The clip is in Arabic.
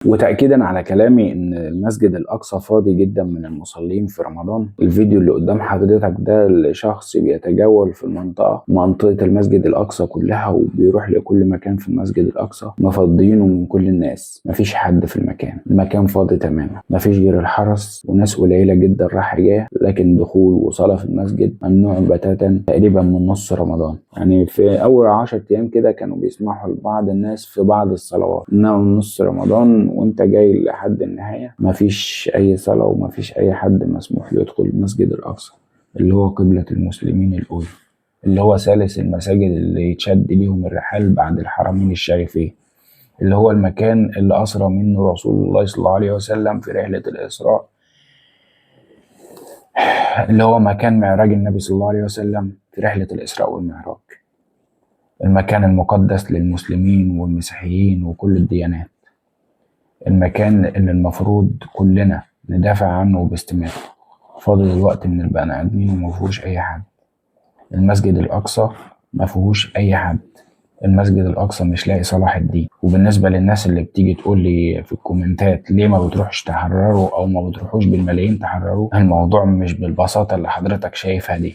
وتأكيدا على كلامي ان المسجد الاقصى فاضي جدا من المصلين في رمضان، الفيديو اللي قدام حضرتك ده لشخص بيتجول في منطقة المسجد الاقصى كلها، وبيروح لكل مكان في المسجد الاقصى مفضيينه من كل الناس، مفيش حد في المكان فاضي تماما، مفيش غير الحرس وناس قليلة جدا راح جايه، لكن دخول وصلاة في المسجد ممنوع بتاتا تقريبا من نص رمضان. يعني في اول 10 ايام كده كانوا بيسمحوا لبعض الناس في بعض الصلوات، انما من نص رمضان وانت جاي لحد النهاية مفيش اي صلاة ومفيش اي حد مسموح له يدخل المسجد الاقصى اللي هو قبلة المسلمين الاولى، اللي هو ثالث المساجد اللي يتشد ليهم الرحال بعد الحرمين الشريفين، اللي هو المكان اللي أسرى منه رسول الله صلى الله عليه وسلم في رحلة الإسراء، اللي هو مكان معراج النبي صلى الله عليه وسلم في رحلة الإسراء والمعراج، المكان المقدس للمسلمين والمسيحيين وكل الديانات، المكان اللي المفروض كلنا ندافع عنه باستماتة. فاضل الوقت من البني آدمين ومفيهوش أي حد. المسجد الأقصى مفيهوش أي حد، المسجد الأقصى مش لاقي صلاح الدين. وبالنسبة للناس اللي بتيجي تقول لي في الكومنتات ليه ما بتروحش تحرروا أو ما بتروحوش بالملايين تحرروا، الموضوع مش بالبساطة اللي حضرتك شايفها دي.